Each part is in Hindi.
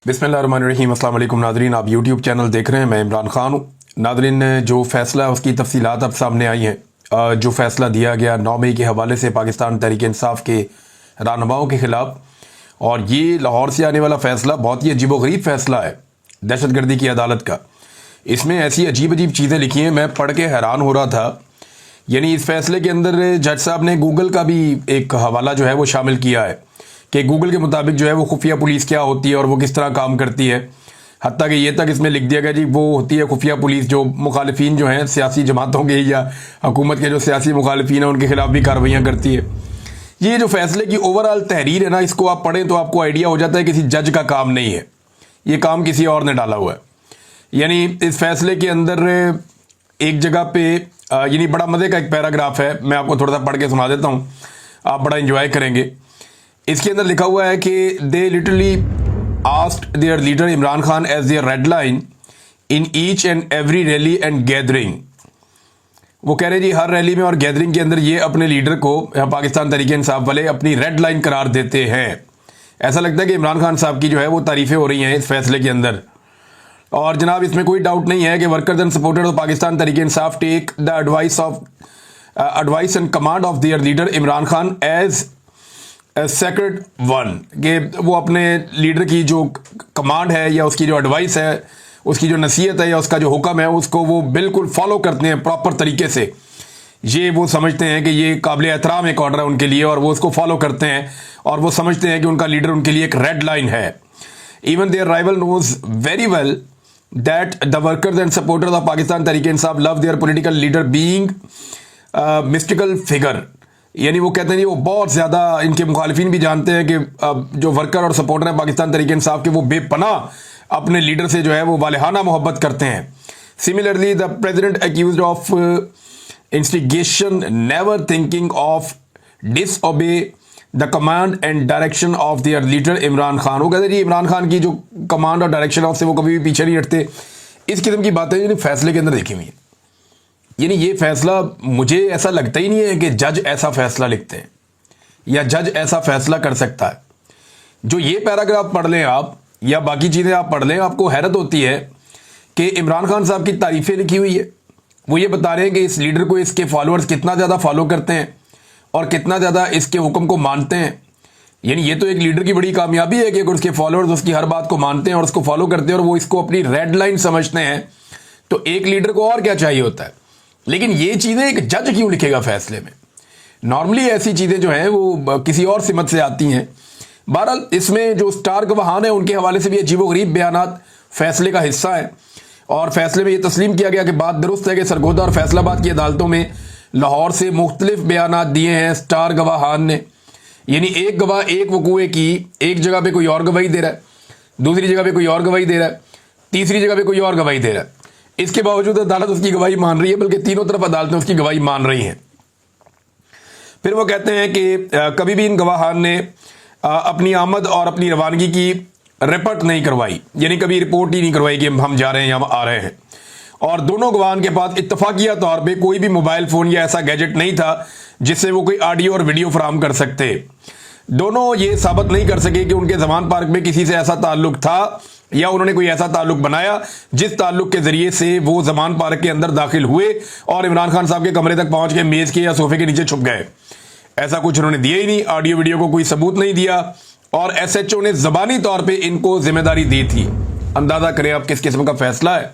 बिस्मिल्लाहिर्रहमानिर्रहीम। अस्सलाम वालेकुम नाज़रीन, आप यूट्यूब चैनल देख रहे हैं। मैं इमरान खान हूँ। नाज़रीन, जो फ़ैसला है उसकी तफसीलात अब सामने आई हैं। जो फ़ैसला दिया गया 9 मई के हवाले से पाकिस्तान तहरीक इंसाफ के रहनुमाओं के ख़िलाफ़, और ये लाहौर से आने वाला फ़ैसला बहुत ही अजीबोगरीब फ़ैसला है दहशतगर्दी की अदालत का। इसमें ऐसी अजीब अजीब चीज़ें लिखी हैं, मैं पढ़ के हैरान हो रहा था। यानी इस फैसले के अंदर जज साहब ने गूगल का भी एक हवाला जो है वो शामिल किया है कि गूगल के मुताबिक जो है वो खुफिया पुलिस क्या होती है और वो किस तरह काम करती है। हत्ता कि ये तक इसमें लिख दिया गया जी वो होती है खुफिया पुलिस जो मुखालिफिन जो हैं सियासी जमातों के या हुकूमत के जो सियासी मुखालिफिन हैं उनके खिलाफ भी कार्रवाइयाँ करती है। ये जो फैसले की ओवरऑल तहरीर है ना, इसको आप पढ़ें तो आपको आइडिया हो जाता है किसी जज का काम नहीं है, ये काम किसी और ने डाला हुआ है। यानी इस फैसले के अंदर एक जगह पे यानी बड़ा मज़े का एक पैराग्राफ है, मैं आपको थोड़ा सा पढ़ के सुना देता हूँ, आप बड़ा इंजॉय करेंगे। इसके अंदर लिखा हुआ है कि they literally asked their leader Imran Khan as their red line in each and every rally and gathering. वो कह रहे जी हर रैली में और गैदरिंग के अंदर ये अपने लीडर को पाकिस्तान तहरीक इंसाफ वाले अपनी रेड लाइन करार देते हैं। ऐसा लगता है कि इमरान खान साहब की जो है वो तारीफ़ें हो रही हैं इस फैसले के अंदर। और जनाब इसमें कोई डाउट नहीं है कि workers and supporters of Pakistan Tehreek Insaf take the advice and command of their leader Imran Khan as sacred one, कि वो अपने लीडर की जो कमांड है या उसकी जो एडवाइस है, उसकी जो नसीहत है या उसका जो हुक्म है, उसको वो बिल्कुल फॉलो करते हैं प्रॉपर तरीके से। ये वो समझते हैं कि ये काबिल एहतराम एक ऑर्डर है उनके लिए और वो उसको फॉलो करते हैं और वो समझते हैं कि उनका लीडर उनके लिए एक रेड लाइन है। Even their rival knows very well that the workers and supporters of Pakistan Tehreek Insaf love their political leader being mystical figure। यानी वो कहते हैं जी वो बहुत ज़्यादा, इनके मुखालिफिन भी जानते हैं कि जो वर्कर और सपोर्टर हैं पाकिस्तान तहरीक इंसाफ के वो बेपनाह अपने लीडर से जो है वो वालिहाना मोहब्बत करते हैं। Similarly the president accused of instigation never thinking of disobey the command and direction of their leader Imran Khan. वो कहते हैं जी इमरान खान की जो कमांड और डायरेक्शन ऑफ से वो कभी भी पीछे नहीं हटते। इस किस्म की बातें यानी फैसले के अंदर देखी हुई हैं। यानी ये फैसला मुझे ऐसा लगता ही नहीं है कि जज ऐसा फैसला लिखते हैं या जज ऐसा फैसला कर सकता है। जो ये पैराग्राफ पढ़ लें आप या बाकी चीज़ें आप पढ़ लें, आपको हैरत होती है कि इमरान खान साहब की तारीफ़ें लिखी हुई है। वो ये बता रहे हैं कि इस लीडर को इसके फॉलोअर्स कितना ज़्यादा फॉलो करते हैं और कितना ज़्यादा इसके हुक्म को मानते हैं। यानी ये तो एक लीडर की बड़ी कामयाबी है कि अगर उसके फॉलोअर्स उसकी हर बात को मानते हैं और उसको फॉलो करते हैं और वो इसको अपनी रेड लाइन समझते हैं, तो एक लीडर को और क्या चाहिए होता है। लेकिन ये चीज़ें एक जज क्यों लिखेगा फैसले में? नॉर्मली ऐसी चीज़ें जो हैं वो किसी और सिमत से आती हैं। बहरहाल इसमें जो स्टार गवाहान है उनके हवाले से भी अजीबोगरीब बयानात फैसले का हिस्सा है और फैसले में ये तस्लीम किया गया कि बात दुरुस्त है कि सरगोदा और फैसलाबाद की अदालतों में लाहौर से मुख्तलिफ बयानात दिए हैं स्टार गवाहान ने। यानी एक गवाह एक वकूए की एक जगह पे कोई और गवाही दे रहा है, दूसरी जगह पे कोई और गवाही दे रहा है, तीसरी जगह पे कोई और गवाही दे रहा है। इसके बावजूद अदालत उसकी गवाही मान रही है, बल्कि तीनों तरफ अदालतें उसकी गवाही मान रही हैं। फिर वो कहते हैं कि कभी भी इन गवाहान ने अपनी आमद और अपनी रवानगी की रिपोर्ट नहीं करवाई, यानी कभी रिपोर्ट ही नहीं करवाई कि हम जा रहे हैं या हम आ रहे हैं। और दोनों गवाहान के पास इत्तफाकिया तौर पे कोई भी मोबाइल फ़ोन या ऐसा गैजेट नहीं था जिससे वो कोई ऑडियो और वीडियो फराहम कर सकते। दोनों ये साबित नहीं कर सके कि उनके जमान पार्क में किसी से ऐसा ताल्लुक था या उन्होंने कोई ऐसा ताल्लुक बनाया जिस ताल्लुक के जरिए से वो जमान पार्क के अंदर दाखिल हुए और इमरान खान साहब के कमरे तक पहुंच के मेज़ के या सोफे के नीचे छुप गए। ऐसा कुछ उन्होंने दिया ही नहीं, ऑडियो वीडियो को कोई सबूत नहीं दिया और SHO ने ज़बानी तौर पर इनको जिम्मेदारी दी थी। अंदाज़ा करें आप किस किस्म का फैसला है।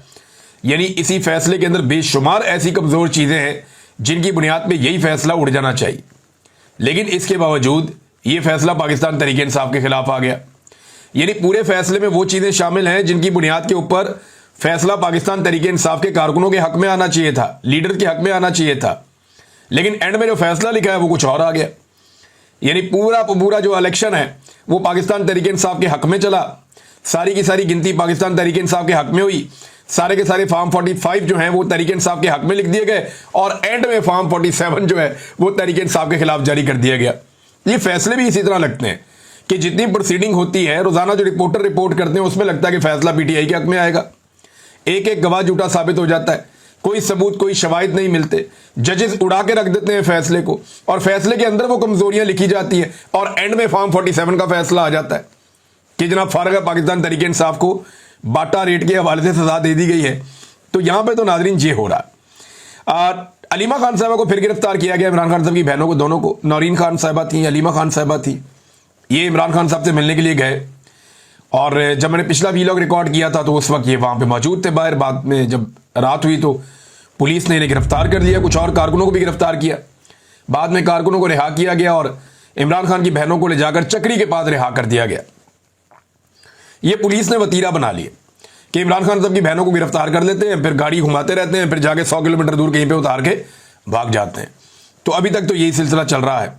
यानी इसी फैसले के अंदर बेशुमार ऐसी कमज़ोर चीज़ें हैं जिनकी बुनियाद पे यही फैसला उड़ जाना चाहिए, लेकिन इसके बावजूद ये फैसला पाकिस्तान तहरीक इंसाफ के खिलाफ आ गया। यानी पूरे फैसले में वो चीज़ें शामिल हैं जिनकी बुनियाद के ऊपर फैसला पाकिस्तान तहरीक इंसाफ के कारकुनों के हक में आना चाहिए था, लीडर के हक में आना चाहिए था, लेकिन एंड में जो फैसला लिखा है वो कुछ और आ गया। यानी पूरा जो इलेक्शन है वो पाकिस्तान तहरीक इंसाफ के हक में चला, सारी की सारी गिनती पाकिस्तान तहरीक इंसाफ के हक में हुई, सारे के सारे फॉर्म 45 जो हैं वो तहरीक इंसाफ के हक में लिख दिए गए और एंड में फॉर्म 47 जो है वो तहरीक इंसाफ के खिलाफ जारी कर दिया गया। ये फैसले भी इसी तरह लगते हैं कि जितनी प्रोसीडिंग होती है, रोजाना जो रिपोर्टर रिपोर्ट करते हैं उसमें लगता है कि फैसला PTI के हक में आएगा। एक एक गवाह झूठा साबित हो जाता है, कोई सबूत कोई शवाहिद नहीं मिलते, जजेस उड़ा के रख देते हैं फैसले को और फैसले के अंदर वो कमजोरियां लिखी जाती हैं और एंड में फॉर्म 47 का फैसला आ जाता है। कि जनाब फारग पाकिस्तान तहरीक इंसाफ को बाटा रेट के हवाले से सजा दे दी गई है। तो यहां पे तो नाजरीन ये हो रहा है। अलीमा खान साहबा को फिर गिरफ्तार किया गया, इमरान खान साहब की बहनों को, दोनों को। नौरीन खान साहबा थी, अलीमा खान साहबा थी, ये इमरान खान साहब से मिलने के लिए गए और जब मैंने पिछला वीलॉग रिकॉर्ड किया था तो उस वक्त ये वहां पे मौजूद थे बाहर। बाद में जब रात हुई तो पुलिस ने इन्हें गिरफ्तार कर लिया, कुछ और कारकुनों को भी गिरफ्तार किया। बाद में कारकुनों को रिहा किया गया और इमरान खान की बहनों को ले जाकर चक्री के पास रिहा कर दिया गया। ये पुलिस ने वतीरा बना लिया कि इमरान खान साहब की बहनों को गिरफ्तार कर लेते हैं, फिर गाड़ी घुमाते रहते हैं, फिर जाके 100 किलोमीटर दूर कहीं पे उतार के भाग जाते हैं। तो अभी तक तो यही सिलसिला चल रहा है।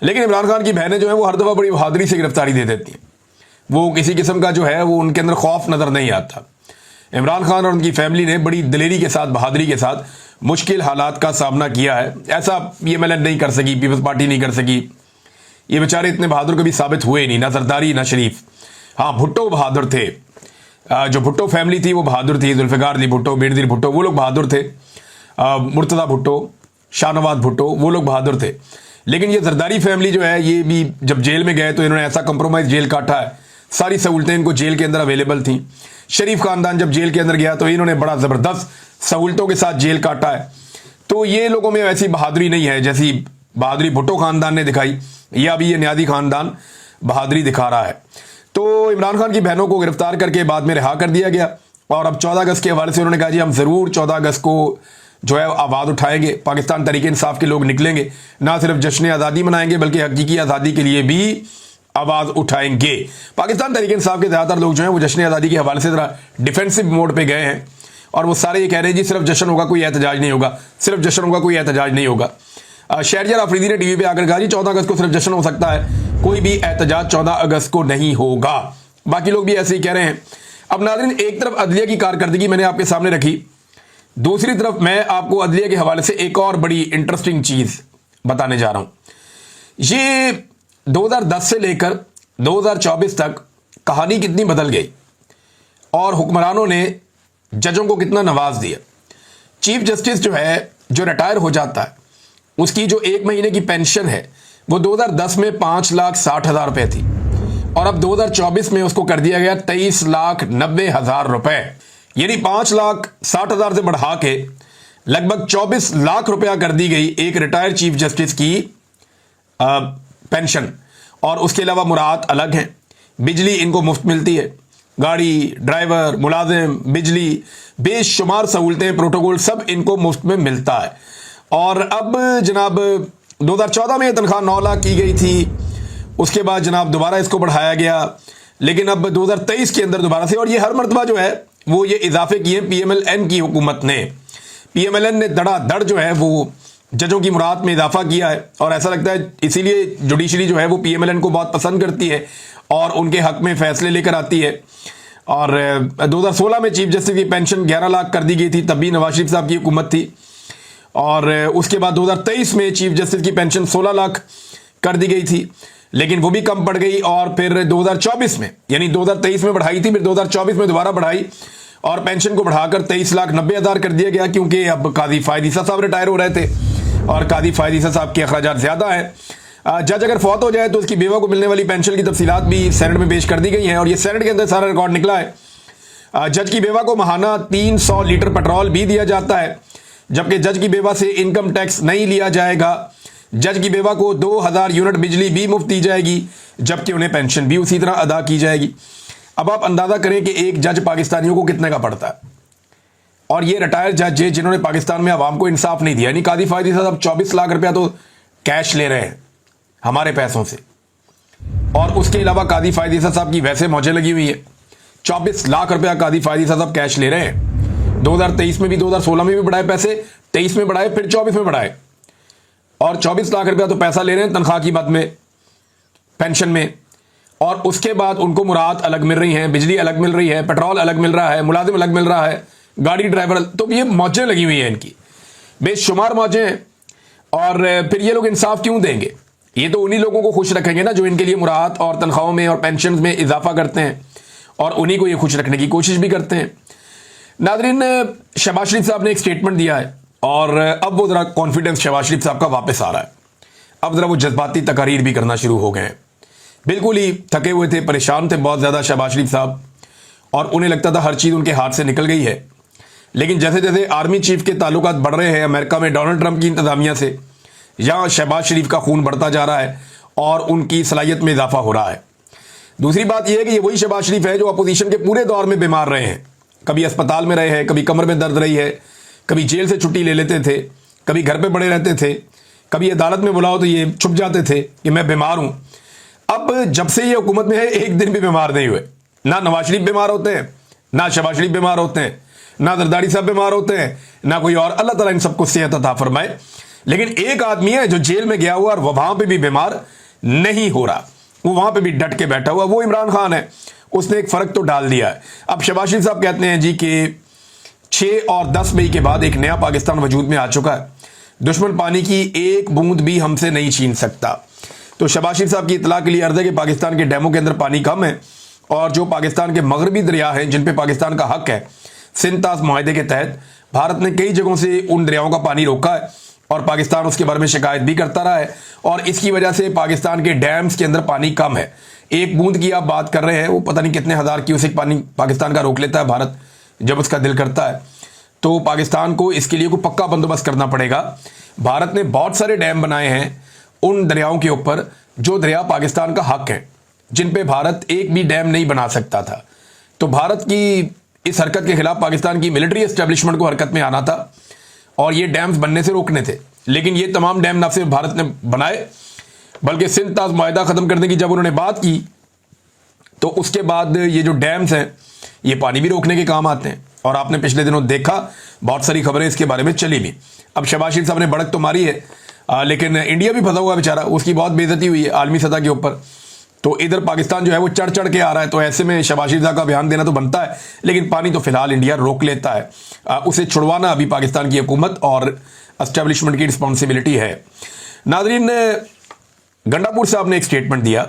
लेकिन इमरान खान की बहनें जो है वो हर दफा बड़ी बहादुरी से गिरफ्तारी दे देती हैं। वो किसी किस्म का जो है वो उनके अंदर खौफ नजर नहीं आता। इमरान खान और उनकी फैमिली ने बड़ी दिलेरी के साथ, बहादुरी के साथ मुश्किल हालात का सामना किया है। ऐसा PMLN नहीं कर सकी, पीपल्स पार्टी नहीं कर सकी। ये बेचारे इतने बहादुर कभी साबित हुए नहीं, ना जरदारी ना शरीफ। हाँ, भुट्टो बहादुर थे, जो भुट्टो फैमिली थी वो बहादुर थी। जुल्फिकार अली भुट्टो, बेनजीर भुट्टो, वो लोग बहादुर थे। मुर्तजा भुट्टो, शाहनवाज भुट्टो, वो लोग बहादुर थे। लेकिन ये जरदारी फैमिली जो है, ये भी जब जेल में गए तो इन्होंने ऐसा कंप्रोमाइज जेल काटा है, सारी सहूलतें इनको जेल के अंदर अवेलेबल थी। शरीफ खानदान जब जेल के अंदर गया तो इन्होंने बड़ा जबरदस्त सहूलतों के साथ जेल काटा है। तो ये लोगों में वैसी बहादुरी नहीं है जैसी बहादुरी भुट्टो खानदान ने दिखाई, या अभी ये न्यादी खानदान बहादुरी दिखा रहा है। तो इमरान खान की बहनों को गिरफ्तार करके बाद में रिहा कर दिया गया और अब 14 अगस्त के हवाले से उन्होंने कहा जी हम जरूर 14 अगस्त को जो है आवाज उठाएंगे, पाकिस्तान तहरीक इंसाफ के लोग निकलेंगे, ना सिर्फ जश्न आज़ादी मनाएंगे बल्कि हकीकी आज़ादी के लिए भी आवाज उठाएंगे। पाकिस्तान तहरीक इंसाफ के ज्यादातर लोग जो हैं वो जश्न आज़ादी के हवाले से जरा डिफेंसिव मोड पे गए हैं और वो सारे ये कह रहे हैं जी सिर्फ जश्न होगा, कोई एहतजाज नहीं होगा, सिर्फ जश्न होगा, कोई एहतजाज नहीं होगा। शहरयार आफरीदी ने टीवी पे आकर कहा जी 14 अगस्त को सिर्फ जश्न हो सकता है, कोई भी एहतजाज 14 अगस्त को नहीं होगा। बाकी लोग भी ऐसे ही कह रहे हैं। अब नाज़रीन, एक तरफ अदलिया की कारकर्दगी मैंने आपके सामने रखी, दूसरी तरफ मैं आपको अदलिया के हवाले से एक और बड़ी इंटरेस्टिंग चीज बताने जा रहा हूं। ये 2010 से लेकर 2024 तक कहानी कितनी बदल गई और हुक्मरानों ने जजों को कितना नवाज दिया। चीफ जस्टिस जो है, जो रिटायर हो जाता है, उसकी जो 1 महीने की पेंशन है वो 2010 में 5,60,000 रुपए थी और अब 2024 में उसको कर दिया गया 23,90,000 रुपए, यानी 5,60,000 से बढ़ा के लगभग 24 लाख रुपया कर दी गई एक रिटायर्ड चीफ जस्टिस की पेंशन। और उसके अलावा मुराद अलग हैं, बिजली इनको मुफ्त मिलती है, गाड़ी, ड्राइवर, मुलाजिम, बिजली, बेशुमार सहूलतें, प्रोटोकॉल सब इनको मुफ्त में मिलता है। और अब जनाब 2014 में तनख्वाह 9 लाख की गई थी, उसके बाद जनाब दोबारा इसको बढ़ाया गया, लेकिन अब 2023 के अंदर दोबारा से, और ये हर मरतबा जो है वो ये इजाफे किए PMLN की हुकूमत ने। PMLN ने धड़ाधड़ जो है वो जजों की मुराद में इजाफा किया है और ऐसा लगता है इसीलिए जुडिशरी जो है वो PMLN को बहुत पसंद करती है और उनके हक में फैसले लेकर आती है। और 2016 में चीफ जस्टिस की पेंशन 11 लाख कर दी गई थी, तब भी नवाज शरीफ साहब की हुकूमत थी। और उसके बाद 2023 में चीफ जस्टिस की पेंशन 16 लाख कर दी गई थी, लेकिन वो भी कम पड़ गई। और फिर 2024 में, यानी 2023 में बढ़ाई थी, फिर 2024 में दोबारा बढ़ाई और पेंशन को बढ़ाकर 23,90,000 कर दिया गया, क्योंकि अब काजी फायद ईसा साहब रिटायर हो रहे थे और काजी फायद ईसा साहब के अखराजात ज्यादा है। जज अगर फौत हो जाए तो उसकी बेवा को मिलने वाली पेंशन की तफसीलात भी सेनेट में पेश कर दी गई हैं और ये सेनेट के अंदर सारा रिकॉर्ड निकला है। जज की बेवा को माहाना 300 लीटर पेट्रोल भी दिया जाता है, जबकि जज की बेवा से इनकम टैक्स नहीं लिया जाएगा। जज की बेवा को 2000 यूनिट बिजली भी मुफ्त दी जाएगी, जबकि उन्हें पेंशन भी उसी तरह अदा की जाएगी। अब आप अंदाजा करें कि एक जज पाकिस्तानियों को कितने का पड़ता है, और ये रिटायर्ड जज है जिन्होंने पाकिस्तान में आवाम को इंसाफ नहीं दिया। यानी कादी फायदी साहब 24 लाख रुपया तो कैश ले रहे हैं हमारे पैसों से, और उसके अलावा कादी फायदी साहब की वैसे मौजें लगी हुई है। 24 लाख रुपया कादी फायदी साहब कैश ले रहे हैं। 2023 में भी, 2016 में भी बढ़ाए पैसे, 23 में बढ़ाए, फिर 24 में बढ़ाए, और 24 लाख रुपया तो पैसा ले रहे हैं तनख्वाह की मद में, पेंशन में। और उसके बाद उनको मुराद अलग मिल रही हैं, बिजली अलग मिल रही है, पेट्रोल अलग मिल रहा है, मुलाजिम अलग मिल रहा है, गाड़ी ड्राइवर, तो ये मौजें लगी हुई हैं इनकी, बेशुमार मौजें हैं। और फिर ये लोग इंसाफ क्यों देंगे? ये तो उन्हीं लोगों को खुश रखेंगे ना जो इनके लिए मुराद और तनख्वाहों में और पेंशन में इजाफा करते हैं, और उन्हीं को ये खुश रखने की कोशिश भी करते हैं। नादरीन, शहबाज शरीफ साहब ने एक स्टेटमेंट दिया है और अब वो जरा कॉन्फिडेंस शहबाज शरीफ साहब का वापस आ रहा है। अब जरा वो जज्बाती तकारीर भी करना शुरू हो गए हैं। बिल्कुल ही थके हुए थे, परेशान थे बहुत ज़्यादा शहबाज शरीफ साहब, और उन्हें लगता था हर चीज़ उनके हाथ से निकल गई है। लेकिन जैसे जैसे आर्मी चीफ के ताल्लुकात बढ़ रहे हैं अमेरिका में डोनाल्ड ट्रंप की इंतजामिया से, यहाँ शहबाज शरीफ का खून बढ़ता जा रहा है और उनकी सलाहियत में इजाफा हो रहा है। दूसरी बात यह है कि ये वही शहबाज शरीफ है जो अपोजिशन के पूरे दौर में बीमार रहे हैं, कभी अस्पताल में रहे हैं, कभी कमर में दर्द रही है, कभी जेल से छुट्टी ले लेते थे, कभी घर पे पड़े रहते थे, कभी अदालत में बुलाओ तो ये छुप जाते थे कि मैं बीमार हूं। अब जब से ये हुकूमत में है एक दिन भी बीमार नहीं हुए। ना नवाज शरीफ बीमार होते हैं, ना शहबाज शरीफ बीमार होते हैं, ना जरदारी साहब बीमार होते हैं, ना कोई और। अल्लाह ताला इन सबको सेहत अता फरमाए। लेकिन एक आदमी है जो जेल में गया हुआ और वहां पे भी बीमार नहीं हो रहा, वो वहां पे भी डट के बैठा हुआ, वो इमरान खान है। उसने एक फर्क तो डाल दिया है। अब शहबाज शरीफ साहब कहते हैं जी कि 6 और 10 मई के बाद एक नया पाकिस्तान वजूद में आ चुका है, दुश्मन पानी की एक बूंद भी हमसे नहीं छीन सकता। तो शहबाज शरीफ साहब की इतला के लिए अर्ज है कि पाकिस्तान के डैमों के अंदर पानी कम है, और जो पाकिस्तान के मगरबी दरिया हैं जिन पे पाकिस्तान का हक है, सिंध-तास मुआहदे के तहत भारत ने कई जगहों से उन दरियाओं का पानी रोका है और पाकिस्तान उसके बारे में शिकायत भी करता रहा है, और इसकी वजह से पाकिस्तान के डैम्स के अंदर पानी कम है। एक बूंद की आप बात कर रहे हैं, वो पता नहीं कितने हजार क्यूसेक पानी पाकिस्तान का रोक लेता है भारत जब उसका दिल करता है। तो पाकिस्तान को इसके लिए कोई पक्का बंदोबस्त करना पड़ेगा। भारत ने बहुत सारे डैम बनाए हैं उन दरियाओं के ऊपर जो दरिया पाकिस्तान का हक है, जिन पे भारत एक भी डैम नहीं बना सकता था। तो भारत की इस हरकत के खिलाफ पाकिस्तान की मिलिट्री एस्टेब्लिशमेंट को हरकत में आना था और ये डैम्स बनने से रोकने थे। लेकिन ये तमाम डैम न सिर्फ भारत ने बनाए, बल्कि सिंध-तास मुआहदा खत्म करने की जब उन्होंने बात की तो उसके बाद ये जो डैम्स हैं ये पानी भी रोकने के काम आते हैं। और आपने पिछले दिनों देखा, बहुत सारी खबरें इसके बारे में चली भी। अब शहबाज शरीफ साहब ने बढ़त तो मारी है, लेकिन इंडिया भी फंसा हुआ बेचारा, उसकी बहुत बेइज्जती हुई है आलमी सतह के ऊपर। तो इधर पाकिस्तान जो है वो चढ़ चढ़ के आ रहा है, तो ऐसे में शहबाज शरीफ साहब का बयान देना तो बनता है, लेकिन पानी तो फिलहाल इंडिया रोक लेता है। उसे छुड़वाना अभी पाकिस्तान की हुकूमत और एस्टेब्लिशमेंट की रिस्पॉन्सिबिलिटी है। नाजरीन, गंडापुर साहब ने एक स्टेटमेंट दिया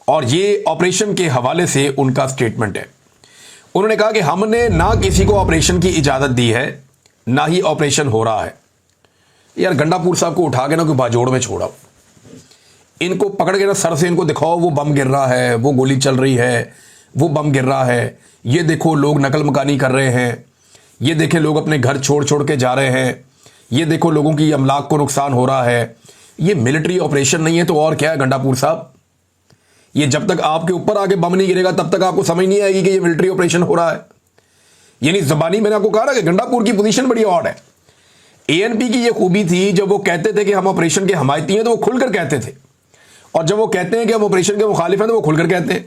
और ये ऑपरेशन के हवाले से उनका स्टेटमेंट है। उन्होंने कहा कि हमने ना किसी को ऑपरेशन की इजाजत दी है, ना ही ऑपरेशन हो रहा है। यार गंडापुर साहब को उठा के ना कोई बाजोड़ में छोड़ा, इनको पकड़ के ना सर से इनको दिखाओ वो बम गिर रहा है, वो गोली चल रही है, वो बम गिर रहा है, ये देखो लोग नकल मकानी कर रहे हैं, ये देखें लोग अपने घर छोड़ छोड़ के जा रहे हैं, ये देखो लोगों की अमलाक को नुकसान हो रहा है। ये मिलिट्री ऑपरेशन नहीं है तो और क्या है गंडापुर साहब? ये जब तक आपके ऊपर आके बम नहीं गिरेगा तब तक आपको समझ नहीं आएगी कि ये मिलिट्री ऑपरेशन हो रहा है। यानी जबानी मैंने आपको कहा ना कि गंडापुर की पोजीशन बड़ी ऑड है। एएनपी की ये खूबी थी, जब वो कहते थे कि हम ऑपरेशन के हमायती हैं तो वो खुलकर कहते थे, और जब वो कहते हैं कि हम ऑपरेशन के मुखालिफ हैं तो वो खुलकर कहते हैं।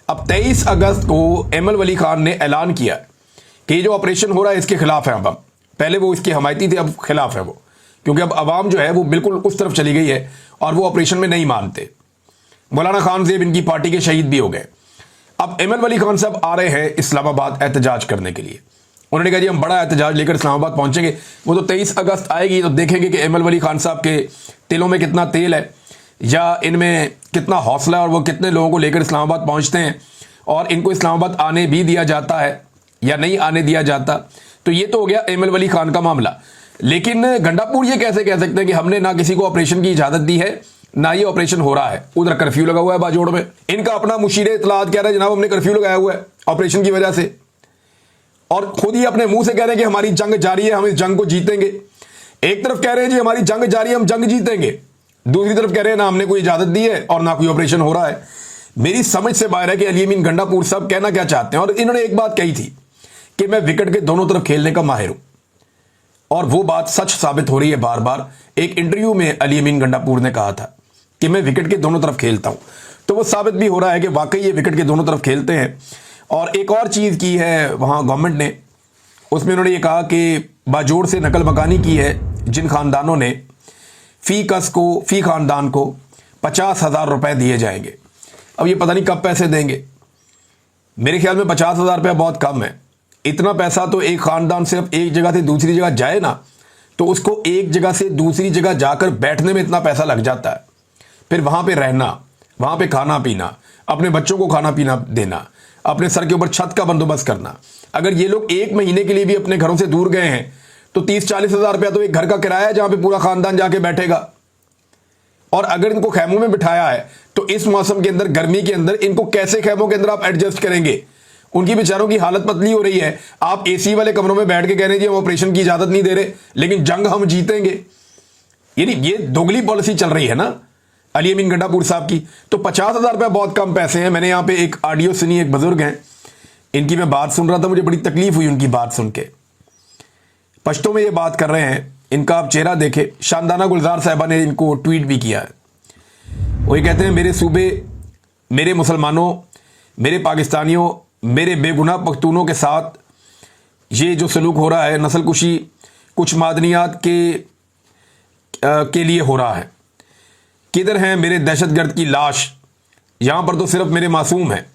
अब 23 अगस्त को एमएल वली खान ने ऐलान किया कि ये जो ऑपरेशन हो रहा है इसके खिलाफ है। अब पहले वो इसके हमायती थे, अब खिलाफ है वो, क्योंकि अब अवाम जो है वो बिल्कुल उस तरफ चली गई है और वो ऑपरेशन में नहीं मानते। मौलाना खान ज़ेब इनकी पार्टी के शहीद भी हो गए। अब एमएल वली खान साहब आ रहे हैं इस्लामाबाद एहतजाज करने के लिए। उन्होंने कहा जी हम बड़ा एहतजाज लेकर इस्लामाबाद पहुंचेंगे। वो तो 23 अगस्त आएगी तो देखेंगे कि एमएल वली खान साहब के तिलों में कितना तेल है या इनमें कितना हौसला है और वो कितने लोगों को लेकर इस्लामाबाद पहुंचते हैं, और इनको इस्लामाबाद आने भी दिया जाता है या नहीं आने दिया जाता। तो ये तो हो गया एमएल वली खान का मामला। लेकिन गंडापुर ये कैसे कह सकते हैं कि हमने ना किसी को ऑपरेशन की इजाजत दी है, ना ये ऑपरेशन हो रहा है? उधर कर्फ्यू लगा हुआ है बाजोड़ में। इनका अपना मुशीर इत्तलात कह रहा है जनाब हमने कर्फ्यू लगाया हुआ है ऑपरेशन की वजह से, और खुद ही अपने मुंह से कह रहे हैं कि हमारी जंग जारी है, हम इस जंग को जीतेंगे। एक तरफ कह रहे हैं जी हमारी जंग जारी है, हम जंग जीतेंगे, दूसरी तरफ कह रहे हैं ना हमने कोई इजाजत दी है और ना कोई ऑपरेशन हो रहा है। मेरी समझ से बाहर है कि अली अमीन गंडापुर साहब कहना क्या चाहते हैं। और इन्होंने एक बात कही थी कि मैं विकेट के दोनों तरफ खेलने का माहिर हूं, और वो बात सच साबित हो रही है बार बार। एक इंटरव्यू में अली अमीन गंडापुर ने कहा था कि मैं विकेट के दोनों तरफ खेलता हूं, तो वो साबित भी हो रहा है कि वाकई ये विकेट के दोनों तरफ खेलते हैं। और एक और चीज की है वहां गवर्नमेंट ने, उसमें उन्होंने ये कहा कि बाजोड़ से नकल मकानी की है जिन खानदानों ने, फी खानदान को 50,000 रुपए दिए जाएंगे। अब ये पता नहीं कब पैसे देंगे। मेरे ख्याल में 50,000 रुपया बहुत कम है। इतना पैसा तो एक खानदान सिर्फ एक जगह से दूसरी जगह जाए ना, तो उसको एक जगह से दूसरी जगह जाकर बैठने में इतना पैसा लग जाता है, फिर वहां पे रहना, वहां पे खाना पीना, अपने बच्चों को खाना पीना देना, अपने सर के ऊपर छत का बंदोबस्त करना। अगर ये लोग 1 महीने के लिए भी अपने घरों से दूर गए हैं तो 30-40 हजार रुपया तो एक घर का किराया है जहां पे पूरा खानदान जाके बैठेगा। और अगर इनको खैमों में बिठाया है तो इस मौसम के अंदर, गर्मी के अंदर, इनको कैसे खैमों के अंदर आप एडजस्ट करेंगे? उनकी बेचारों की हालत पतली हो रही है। आप एसी वाले कमरों में बैठ के कह रहे हैं जी हम ऑपरेशन की इजाजत नहीं दे रहे, लेकिन जंग हम जीतेंगे। यानी ये दोगली पॉलिसी चल रही है ना अली अमीन गंडापुर साहब की। तो 50,000 रुपया बहुत कम पैसे हैं। मैंने यहां पे एक ऑडियो सुनी, एक बुजुर्ग हैं, इनकी मैं बात सुन रहा था, मुझे बड़ी तकलीफ हुई उनकी बात सुन के। पश्तो में ये बात कर रहे हैं, इनका आप चेहरा देखे। शानदाना गुलजार साहबा ने इनको ट्वीट भी किया है। वो ये कहते हैं मेरे सूबे, मेरे मुसलमानों, मेरे पाकिस्तानियों, मेरे बेगुनाह पख्तूनों के साथ ये जो सलूक हो रहा है, नस्ल कुशी कुछ मादनियात के लिए हो रहा है। किधर हैं मेरे दहशतगर्द की लाश? यहां पर तो सिर्फ मेरे मासूम हैं।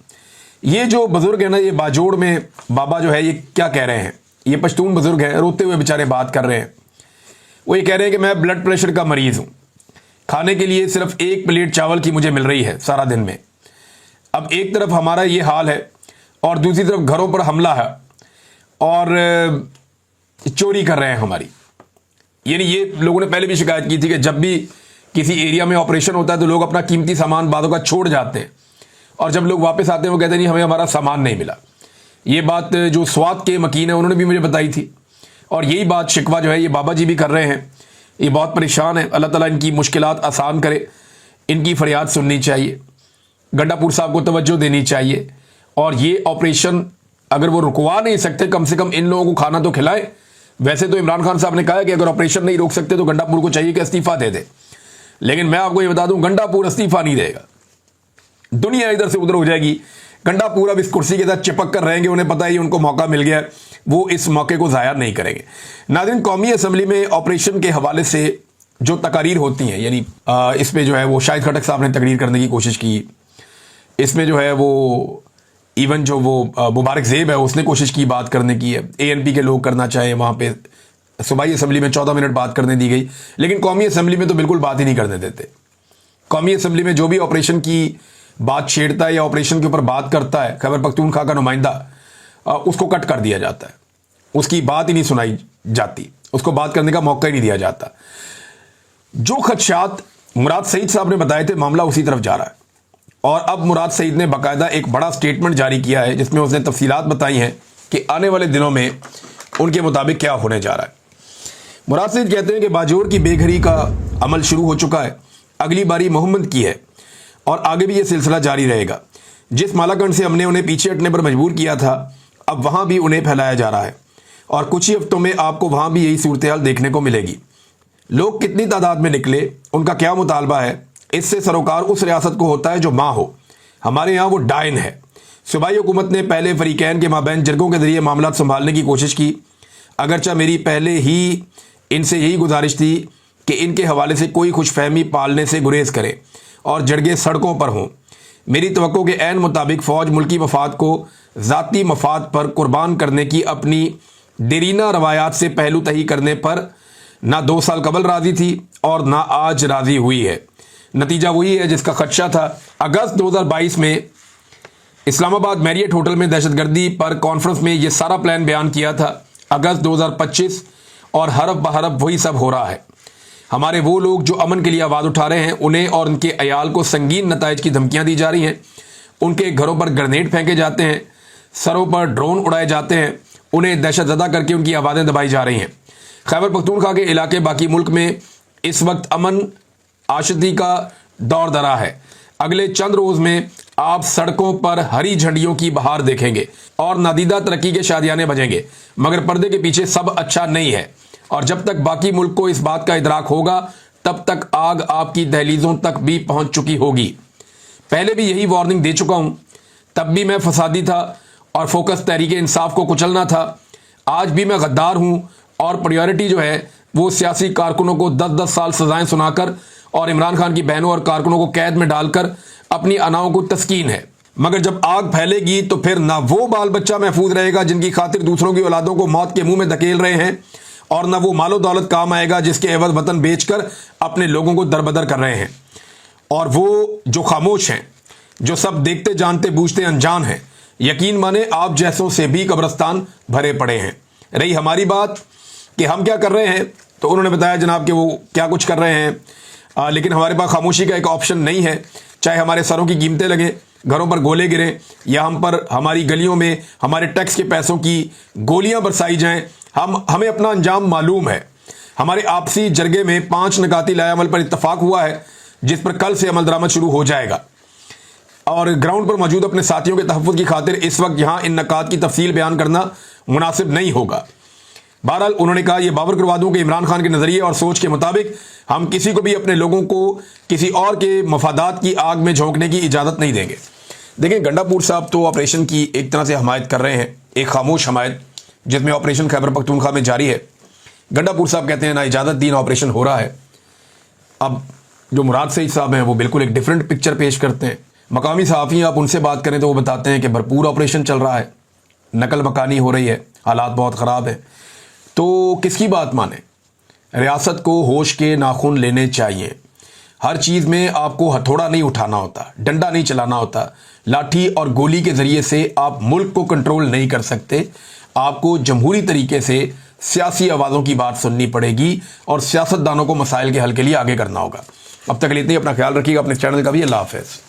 ये जो बुजुर्ग है ना, ये बाजोड़ में बाबा जो है, ये क्या कह रहे हैं? ये पश्तून बुजुर्ग हैं, रोते हुए बेचारे बात कर रहे हैं। वो ये कह रहे हैं कि मैं ब्लड प्रेशर का मरीज हूं, खाने के लिए सिर्फ एक प्लेट चावल की मुझे मिल रही है सारा दिन में। अब एक तरफ हमारा ये हाल है और दूसरी तरफ घरों पर हमला है और चोरी कर रहे हैं हमारी। यानी ये लोगों ने पहले भी शिकायत की थी कि जब भी किसी एरिया में ऑपरेशन होता है तो लोग अपना कीमती सामान बातों का छोड़ जाते हैं, और जब लोग वापस आते हैं वो कहते हैं नहीं हमें हमारा सामान नहीं मिला। ये बात जो स्वात के मकीन है उन्होंने भी मुझे बताई थी, और यही बात शिकवा जो है ये बाबा जी भी कर रहे हैं। ये बहुत परेशान है। अल्लाह ताला इनकी मुश्किलात आसान करे। इनकी फरियाद सुननी चाहिए, गंडापुर साहब को तवज्जो देनी चाहिए, और ये ऑपरेशन अगर वो रुकवा नहीं सकते, कम से कम इन लोगों को खाना तो खिलाएं। वैसे तो इमरान खान साहब ने कहा है कि अगर ऑपरेशन नहीं रोक सकते तो गंडापुर को चाहिए कि इस्तीफा दे दे, लेकिन मैं आपको ये बता दूं गंडापुर इस्तीफा नहीं देगा। दुनिया इधर से उधर हो जाएगी, गंडापुर अब इस कुर्सी के साथ चिपक कर रहेंगे। उन्हें पता है उनको मौका मिल गया, वो इस मौके को ज़ाया नहीं करेंगे। नाज़रीन, कौमी असम्बली में ऑपरेशन के हवाले से जो तकारीर होती हैं, यानी इसमें जो है वो शाहिद खटक साहब ने तकरीर करने की कोशिश की। इसमें जो है वो इवन जो वो मुबारक ज़ेब है उसने कोशिश की बात करने की है। ANP के लोग करना चाहे, वहाँ पे सूबाई असम्बली में 14 मिनट बात करने दी गई, लेकिन कौमी असम्बली में तो बिल्कुल बात ही नहीं करने देते। कौमी असम्बली में जो भी ऑपरेशन की बात छेड़ता है या ऑपरेशन के ऊपर बात करता है, खैबर पख्तूनख्वा का नुमाइंदा, उसको कट कर दिया जाता है। उसकी बात ही नहीं सुनाई जाती, उसको बात करने का मौका ही नहीं दिया जाता। जो खदशात मुराद सईद साहब ने बताए थे, मामला उसी तरफ जा रहा है। और अब मुराद सईद ने बाकायदा एक बड़ा स्टेटमेंट जारी किया है जिसमें उसने तफसीलात बताई हैं कि आने वाले दिनों में उनके मुताबिक क्या होने जा रहा है। मुराद सईद कहते हैं कि बाजोड़ की बेघरी का अमल शुरू हो चुका है, अगली बारी मोहम्मद की है और आगे भी यह सिलसिला जारी रहेगा। जिस मालाकंड से हमने उन्हें पीछे हटने पर मजबूर किया था, अब वहां भी उन्हें फैलाया जा रहा है और कुछ ही हफ्तों में आपको वहां भी यही सूरत हाल देखने को मिलेगी। लोग कितनी तादाद में निकले, उनका क्या मुतालबा है, इससे सरोकार उस रियासत को होता है जो माँ हो। हमारे यहाँ वो डायन है। सूबाई हुकूमत ने पहले फरीकैन के माबैन जरगों के जरिए मामला संभालने की कोशिश की, अगरचा मेरी पहले ही इनसे यही गुजारिश थी कि इनके हवाले से कोई खुशफहमी पालने से गुरेज करे और जड़गे सड़कों पर हों। मेरी तवक्को के ऐन मुताबिक फ़ौज मुल्की मफाद को ज़ाती मफाद पर कुर्बान करने की अपनी देरीना रवायात से पहलू तही करने पर ना 2 साल कबल राज़ी थी और ना आज राज़ी हुई है। नतीजा वही है जिसका खदशा था। अगस्त 2022 में इस्लामाबाद मैरियट होटल में दहशतगर्दी पर कॉन्फ्रेंस में यह सारा प्लान बयान किया था। अगस्त 2025 और हरफ बहरफ वही सब हो रहा है। हमारे वो लोग जो अमन के लिए आवाज़ उठा रहे हैं, उन्हें और उनके अयाल को संगीन नताइज की धमकियां दी जा रही हैं। उनके घरों पर ग्रेनेड फेंके जाते हैं, सरों पर ड्रोन उड़ाए जाते हैं, उन्हें दहशतज़दा करके उनकी आवाज़ें दबाई जा रही हैं। खैबर पख्तूनख्वा के इलाके बाकी मुल्क में इस वक्त अमन आशती का दौर दरा है। अगले चंद रोज़ में आप सड़कों पर हरी झंडियों की बहार देखेंगे और नादीदा तरक्की के शादियाने बजेंगे, मगर पर्दे के पीछे सब अच्छा नहीं है। और जब तक बाकी मुल्क को इस बात का इदराक होगा, तब तक आग आपकी दहलीजों तक भी पहुंच चुकी होगी। पहले भी यही वार्निंग दे चुका हूं, तब भी मैं फसादी था और फोकस तहरीक इंसाफ को कुचलना था। आज भी मैं गद्दार हूं और प्रायोरिटी जो है वो सियासी कारकुनों को 10-10 साल सजाएं सुनाकर और इमरान खान की बहनों और कारकुनों को कैद में डालकर अपनी अनाओं को तस्कीन है। मगर जब आग फैलेगी तो फिर ना वो बाल बच्चा महफूज रहेगा जिनकी खातिर दूसरों की औलादों को मौत के मुंह में धकेल रहे हैं, और न वो मालो दौलत काम आएगा जिसके एवज वतन बेचकर अपने लोगों को दरबदर कर रहे हैं। और वो जो खामोश हैं, जो सब देखते जानते बूझते अनजान हैं, यकीन माने आप जैसों से भी कब्रस्तान भरे पड़े हैं। रही हमारी बात कि हम क्या कर रहे हैं, तो उन्होंने बताया जनाब कि वो क्या कुछ कर रहे हैं। लेकिन हमारे पास खामोशी का एक ऑप्शन नहीं है। चाहे हमारे सरों की कीमतें लगें, घरों पर गोले गिरें, या हम पर हमारी गलियों में हमारे टैक्स के पैसों की गोलियां बरसाई जाएं, हमें अपना अंजाम मालूम है। हमारे आपसी जरगे में 5 नकाती लाएअमल पर इत्तफाक हुआ है, जिस पर कल से अमल दरामद शुरू हो जाएगा। और ग्राउंड पर मौजूद अपने साथियों के तहफ़्फ़ुज़ की खातिर इस वक्त यहां इन नकात की तफसील बयान करना मुनासिब नहीं होगा। बहरहाल उन्होंने कहा, यह बावर करवा दूं कि इमरान खान के नज़रिए और सोच के मुताबिक हम किसी को भी अपने लोगों को किसी और के मफादात की आग में झोंकने की इजाज़त नहीं देंगे। देखिए, गंडापुर साहब तो ऑपरेशन की एक तरह से हमायत कर रहे हैं, एक खामोश हमायत, जिसमें ऑपरेशन खैबर पख्तूनख्वा में जारी है। गंडापुर साहब कहते हैं ना इजाज़त दीन ऑपरेशन हो रहा है। अब जो मुराद सईद साहब हैं वो बिल्कुल एक डिफरेंट पिक्चर पेश करते हैं। मकामी सहाफ़ी आप उनसे बात करें तो वो बताते हैं कि भरपूर ऑपरेशन चल रहा है, नकल मकानी हो रही है, हालात बहुत ख़राब है। तो किसकी बात माने? रियासत को होश के नाखून लेने चाहिए। हर चीज़ में आपको हथौड़ा नहीं उठाना होता, डंडा नहीं चलाना होता। लाठी और गोली के ज़रिए से आप मुल्क को कंट्रोल नहीं कर सकते। आपको जमहूरी तरीके से सियासी आवाज़ों की बात सुननी पड़ेगी और सियासतदानों को मसाइल के हल के लिए आगे करना होगा। अब तक के लिए इतना ही। अपना ख्याल रखिएगा, अपने चैनल का भी। अल्लाह हाफ़िज़।